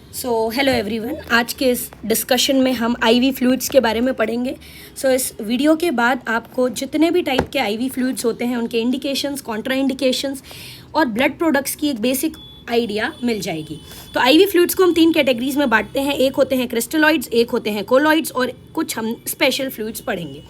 Hello everyone, आज के इस डिस्कशन में हम आईवी फ्लूइड्स के बारे में पढ़ेंगे। इस वीडियो के बाद आपको जितने भी टाइप के आईवी फ्लूइड्स होते हैं उनके इंडिकेशंस, कॉन्ट्रा इंडिकेशंस और ब्लड प्रोडक्ट्स की एक बेसिक आइडिया मिल जाएगी। तो आईवी फ्लूइड्स को हम 3 कैटेगरीज में बांटते हैं। एक होते हैं क्रिस्टलॉइड्स, एक होते हैं कोलॉइड्स और कुछ हम स्पेशल फ्लूइड्स पढ़ेंगे।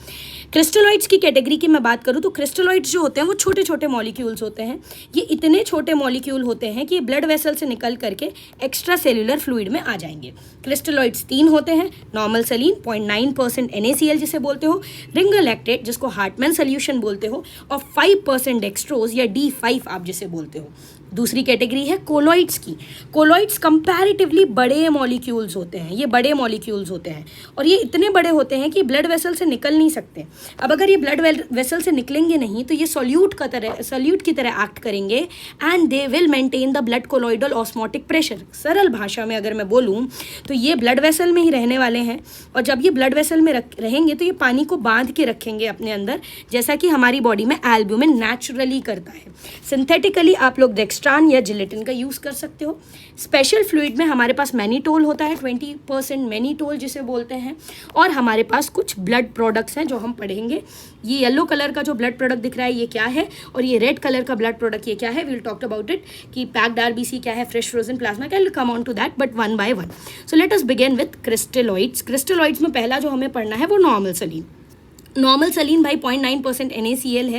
क्रिस्टलॉइड्स की कैटेगरी की मैं बात करूँ तो क्रिस्टलॉइड्स जो होते हैं वो छोटे छोटे मॉलिक्यूल्स होते हैं। ये इतने छोटे मॉलिक्यूल होते हैं कि ब्लड वेसल से निकल करके एक्स्ट्रा सेल्यूलर फ्लूइड में आ जाएंगे। क्रिस्टलॉइड्स 3 होते हैं। नॉर्मल सलीन 0.9% NaCl जिसे बोलते हो, रिंगर लैक्टेट जिसको हार्टमैन सोल्यूशन बोलते हो, और 5% डेक्सट्रोज या D5 आप जिसे बोलते हो। दूसरी कैटेगरी है कोलॉइड्स की। कोलॉइड्स कंपैरेटिवली बड़े मॉलिक्यूल्स होते हैं। ये बड़े मॉलिक्यूल्स होते हैं और ये इतने बड़े होते हैं कि ब्लड वेसल से निकल नहीं सकते। अब अगर ये ब्लड वेसल से निकलेंगे नहीं तो ये सॉल्यूट की तरह एक्ट करेंगे and they will maintain the blood colloidal osmotic pressure. सरल भाषा में अगर मैं बोलूँ तो ये ब्लड वेसल में ही रहने वाले हैं और जब ये ब्लड वेसल में रहेंगे तो ये पानी को बांध के रखेंगे अपने अंदर, जैसा कि हमारी बॉडी में एल्ब्यूमिन नेचुरली करता है। सिंथेटिकली आप लोग डेक्स्ट्रान या जिलेटिन का यूज़ कर सकते हो। स्पेशल फ्लूइड में हमारे पास मैनिटोल होता है, 20% मैनिटोल जिसे बोलते हैं, और हमारे पास कुछ ब्लड प्रोडक्ट्स हैं जो हम पढ़ेंगे। ये येलो कलर का जो ब्लड प्रोडक्ट दिख रहा है ये क्या है, और ये रेड कलर का ब्लड प्रोडक्ट ये क्या है। वील टॉक अबाउट इट कि पैक्ड आरबीसी क्या है, फ्रेश फ्रोजन प्लाज्मा क्या है, come on to that but one by one. So let us begin with crystalloids. Crystalloids में पहला जो हमें पढ़ना है वो नॉर्मल सलीन। नॉर्मल सलीन भाई 0.9% NaCl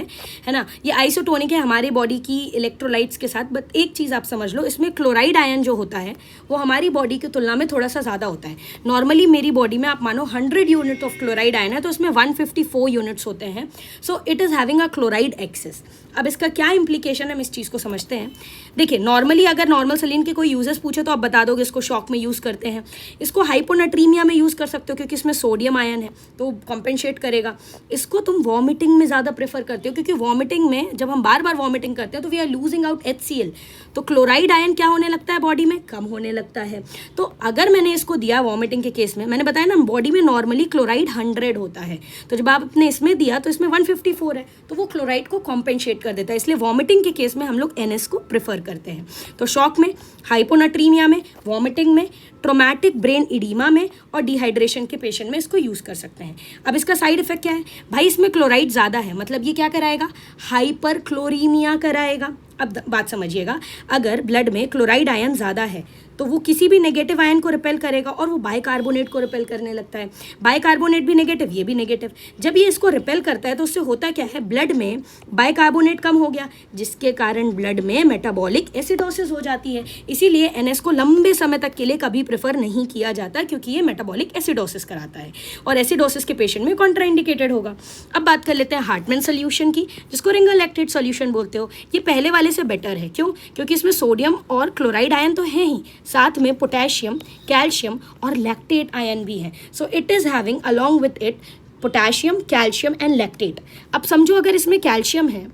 है ना। ये आइसोटोनिक है हमारी बॉडी की इलेक्ट्रोलाइट्स के साथ। बट एक चीज़ आप समझ लो, इसमें क्लोराइड आयन जो होता है वो हमारी बॉडी की तुलना में थोड़ा सा ज़्यादा होता है। नॉर्मली मेरी बॉडी में आप मानो 100 यूनिट ऑफ क्लोराइड आयन है तो उसमें 154 यूनिट्स होते हैं। So it is having a chloride excess. अब इसका क्या इम्प्लीकेशन है, हम इस चीज़ को समझते हैं। देखिए, नॉर्मली अगर नॉर्मल सलीन के कोई यूजेस पूछे तो आप बता दोगे इसको शॉक में यूज़ करते हैं, इसको हाइपोनाट्रीमिया में यूज़ कर सकते हो क्योंकि इसमें सोडियम आयन है तो कॉम्पेंसेट करेगा। इसको तुम वॉमिटिंग में ज़्यादा प्रेफर करते हो क्योंकि वॉमिटिंग में जब हम बार बार वॉमिटिंग करते हैं तो we are losing out HCl, तो क्लोराइड आयन क्या होने लगता है बॉडी में, कम होने लगता है। तो अगर मैंने इसको दिया वॉमिटिंग के केस में, मैंने बताया ना बॉडी में नॉर्मली क्लोराइड 100 होता है, तो जब आपने इसमें दिया तो इसमें 154 है तो वो क्लोराइड को कॉम्पेंसेट कर देता है। इसलिए वॉमिटिंग के केस में हम लोग NS को प्रेफर करते हैं। तो शॉक में, हाइपोनाट्रीमिया में, वॉमिटिंग में, ट्रोमैटिक ब्रेन इडीमा में और डिहाइड्रेशन के पेशेंट में इसको यूज़ कर सकते हैं। अब इसका साइड इफेक्ट क्या है भाई, इसमें क्लोराइड ज़्यादा है मतलब ये क्या कराएगा, हाइपर क्लोरीमिया कराएगा। अब बात समझिएगा, अगर ब्लड में क्लोराइड आयन ज़्यादा है तो वो किसी भी नेगेटिव आयन को रिपेल करेगा और वो बाइकार्बोनेट को रिपेल करने लगता है। बाइकार्बोनेट भी नेगेटिव, ये भी नेगेटिव। जब ये इसको रिपेल करता है तो उससे होता क्या है, ब्लड में बाइकार्बोनेट कम हो गया जिसके कारण ब्लड में मेटाबॉलिक एसिडोसिस हो जाती है। इसीलिए NS को लंबे समय तक के लिए कभी प्रेफर नहीं किया जाता क्योंकि ये मेटाबॉलिक एसिडोसिस कराता है और एसिडोसिस के पेशेंट में कॉन्ट्राइंडिकेटेड होगा। अब बात कर लेते हैं हार्टमैन सोल्यूशन की, जिसको रिंगर लैक्टेट सोल्यूशन बोलते हो। ये पहले वाले से बेटर है। क्यों? क्योंकि इसमें सोडियम और क्लोराइड आयन तो है ही, साथ में पोटेशियम, कैल्शियम और लैक्टेट आयन भी है। सो it is having along with it potassium, calcium and lactate. अब समझो अगर इसमें कैल्शियम है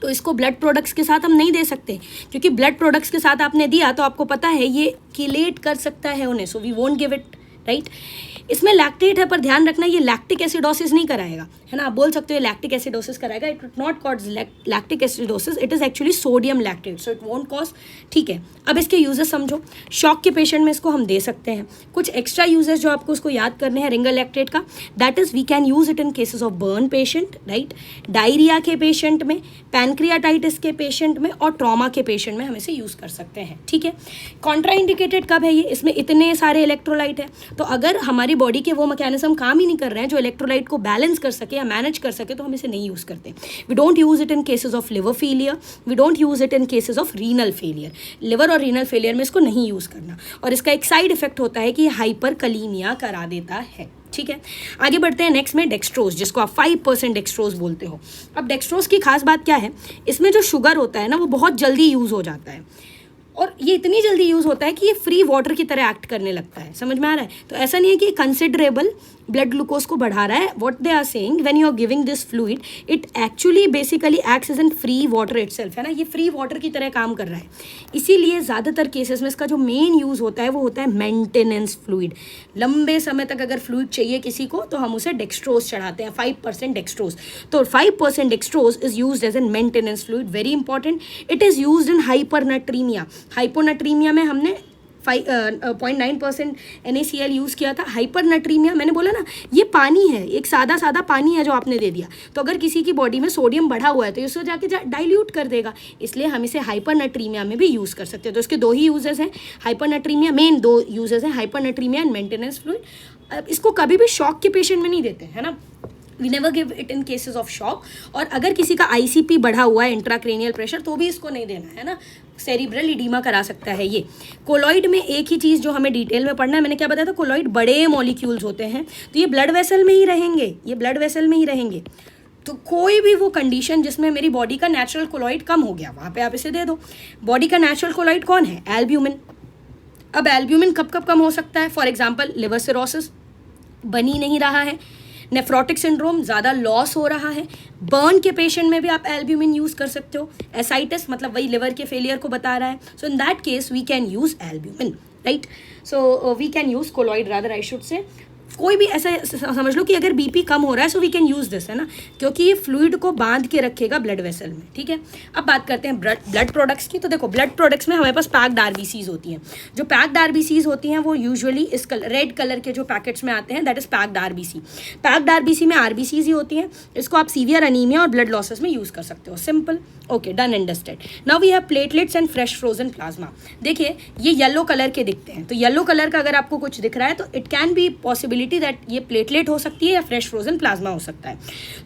तो इसको ब्लड प्रोडक्ट्स के साथ हम नहीं दे सकते क्योंकि ब्लड प्रोडक्ट्स के साथ आपने दिया तो आपको पता है ये किलेट कर सकता है उन्हें, so we won't give it, right. इसमें लैक्टेट है पर ध्यान रखना ये लैक्टिक एसिडोसिस नहीं कराएगा, है ना। आप बोल सकते हो लैक्टिक एसिडोसिस कराएगा, it will not cause lactic acidosis, it is actually sodium lactate, so it won't cause. ठीक है, अब इसके यूजेस समझो। शॉक के पेशेंट में इसको हम दे सकते हैं। कुछ एक्स्ट्रा यूजेस जो आपको उसको याद करने हैं रिंगर लैक्टेट का, that is we can use it in cases of burn patient, right, diarrhoea के पेशेंट में, पैनक्रियाटाइटिस के पेशेंट में और ट्रॉमा के पेशेंट में हम इसे यूज़ कर सकते हैं। ठीक है, कॉन्ट्राइंडिकेटेड कब है ये, इसमें इतने सारे इलेक्ट्रोलाइट है तो अगर हमारी बॉडी के वो मैकेनिज्म काम ही नहीं कर रहे हैं जो इलेक्ट्रोलाइट को बैलेंस कर सके या मैनेज कर सके तो हम इसे नहीं यूज़ करते। We don't use it in cases of liver failure, we don't use it in cases of renal failure. Liver और रीनल फेलियर में इसको नहीं यूज़ करना और इसका एक साइड इफेक्ट होता है कि हाइपर कलीमिया करा देता है। ठीक है, आगे बढ़ते हैं नेक्स्ट में डेक्सट्रोज, जिसको आप 5% डेक्सट्रोज बोलते हो। अब डेक्सट्रोज की खास बात क्या है, इसमें जो शुगर होता है ना वो बहुत जल्दी यूज़ हो जाता है और ये इतनी जल्दी यूज़ होता है कि ये फ्री वाटर की तरह एक्ट करने लगता है। समझ में आ रहा है? तो ऐसा नहीं है कि कंसिडरेबल ब्लड ग्लूकोज को बढ़ा रहा है। What they are saying, when you are giving this fluid it actually basically acts as an free water itself, है ना। ये फ्री वाटर की तरह काम कर रहा है। इसीलिए ज़्यादातर केसेस में इसका जो मेन यूज़ होता है वो होता है मेंटेनेंस फ्लूइड। लंबे समय तक अगर फ्लूइड चाहिए किसी को तो हम उसे डेक्सट्रोज चढ़ाते हैं, 5% डेक्सट्रोज। तो 5% dextrose is used as an maintenance fluid, very important. It is used in hypernatremia. Hyponatremia में हमने 0.9% NaCl यूज़ किया था। हाइपरनेट्रीमिया, मैंने बोला ना ये पानी है, एक सादा सादा पानी है जो आपने दे दिया, तो अगर किसी की बॉडी में सोडियम बढ़ा हुआ है तो इसको जाके डाइल्यूट कर देगा, इसलिए हम इसे हाइपरनेट्रीमिया में भी यूज़ कर सकते हैं। तो इसके दो ही यूजेस हैं, हाइपरनेट्रीमिया, मेन दो यूजेस हैं, हाइपरनेट्रीमिया एंड मेंटेनेंस फ्लूइड। अब इसको कभी भी शॉक के पेशेंट में नहीं देते हैं ना, we never give it in cases of shock. और अगर किसी का ICP बढ़ा हुआ है, इंट्राक्रेनियल प्रेशर, तो भी इसको नहीं देना है ना, सेरिब्रल इडीमा करा सकता है ये। कोलॉइड में एक ही चीज़ जो हमें डिटेल में पढ़ना है, मैंने क्या बताया था, कोलॉइड बड़े मॉलिक्यूल्स होते हैं, तो ये ब्लड वेसल में ही रहेंगे, ये ब्लड वेसल में ही रहेंगे। तो कोई भी वो कंडीशन जिसमें मेरी बॉडी का नेचुरल कोलॉइड कम हो गया, वहाँ पे आप इसे दे दो। बॉडी का नेचुरल कोलॉइड कौन है? एल्ब्यूमिन। अब एल्ब्यूमिन कब कब कम हो सकता है? फॉर एग्जाम्पल लिवर सिरोसिस, बनी नहीं रहा है, नेफ्रोटिक सिंड्रोम, ज़्यादा लॉस हो रहा है, बर्न के पेशेंट में भी आप एल्ब्यूमिन यूज़ कर सकते हो, एसाइटिस मतलब वही लिवर के फेलियर को बता रहा है, so in that case we can use albumin, right. So we can use colloid rather, I should say. कोई भी ऐसा समझ लो कि अगर BP कम हो रहा है so we can use this, है ना, क्योंकि ये फ्लूइड को बांध के रखेगा ब्लड वेसल में, ठीक है। अब बात करते हैं ब्लड प्रोडक्ट्स की। तो देखो ब्लड प्रोडक्ट्स में हमारे पास पैक्ड RBCs होती हैं। जो पैक्ड RBCs होती हैं वो यूजुअली इस रेड कलर के जो पैकेट्स में आते हैं, that is packed RBC। Packed RBC में RBCs ही होती हैं। इसको आप सीवियर अनीमिया और ब्लड लॉसेस में यूज़ कर सकते हो, simple, okay, done, understand. Now we have platelets and fresh frozen plasma. देखिए ये येलो कलर के दिखते हैं, तो येलो कलर का अगर आपको कुछ दिख रहा है तो it can be possibility that ये प्लेटलेट हो सकती है या फ्रेश फ्रोजन प्लाज्मा हो सकता है।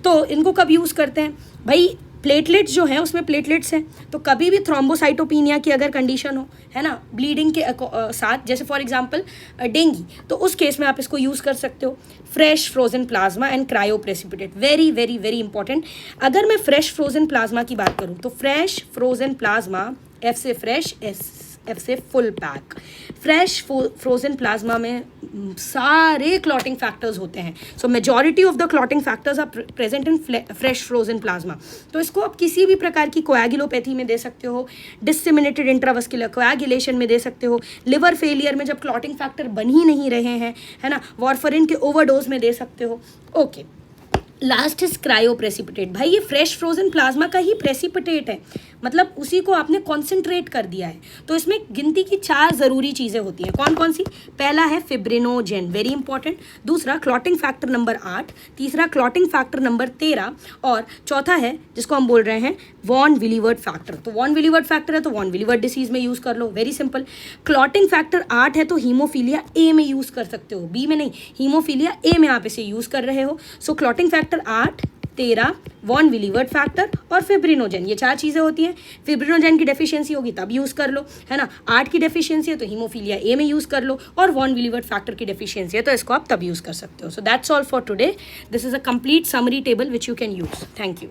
तो इनको कब यूज़ करते हैं भाई? प्लेटलेट्स जो हैं उसमें प्लेटलेट्स हैं, तो कभी भी थ्रोम्बोसाइटोपिनिया की अगर कंडीशन हो, है ना, ब्लीडिंग के साथ, जैसे फॉर एग्जांपल डेंगी, तो उस केस में आप इसको यूज़ कर सकते हो। Fresh frozen plasma and cryoprecipitate, very very very important. अगर मैं फ्रेश फ्रोजन प्लाज्मा की बात करूँ तो फ्रेश फ्रोजन प्लाज्मा, F से फ्रेश, F से full pack. Fresh frozen plasma में सारे क्लॉटिंग फैक्टर्स होते हैं, so majority of the clotting factors are present in fresh frozen plasma. तो इसको आप किसी भी प्रकार की कोएगुलोपैथी में दे सकते हो, डिसमिनेटेड इंट्रावस्कुलर कोएगुलेशन में दे सकते हो, लिवर फेलियर में जब क्लॉटिंग फैक्टर बन ही नहीं रहे हैं, है ना, वारफरिन के ओवरडोज में दे सकते हो, okay. Last is cryo precipitate. भाई ये फ्रेश फ्रोजन प्लाज्मा का ही प्रेसिपिटेट है, मतलब उसी को आपने कॉन्सेंट्रेट कर दिया है। तो इसमें गिनती की 4 ज़रूरी चीज़ें होती हैं। कौन कौन सी? पहला है फिब्रिनोजेन, वेरी इंपॉर्टेंट। दूसरा क्लॉटिंग फैक्टर नंबर 8, तीसरा क्लॉटिंग फैक्टर नंबर 13, और चौथा है जिसको हम बोल रहे हैं वॉन विलीवर्ड फैक्टर। तो वॉन विलीवर्ड फैक्टर है तो वॉन विलीवर्ड डिसीज में यूज़ कर लो, वेरी सिंपल। क्लॉटिंग फैक्टर 8 है तो हीमोफीलिया A में यूज़ कर सकते हो, B में नहीं, हीमोफीलिया A में आप इसे यूज़ कर रहे हो। सो क्लॉटिंग फैक्टर 8, 13, वॉन विलीवर्ड फैक्टर और फिब्रिनोजेन, ये 4 चीज़ें होती हैं। फिब्रिनोजेन की डेफिशिएंसी होगी तब यूज़ कर लो, है ना। 8 की डेफिशिएंसी है तो हीमोफीलिया A में यूज़ कर लो, और वॉन विलीवर्ड फैक्टर की डेफिशिएंसी है तो इसको आप तब यूज़ कर सकते हो। So that's all for today. This is a complete summary table which you can use. Thank you.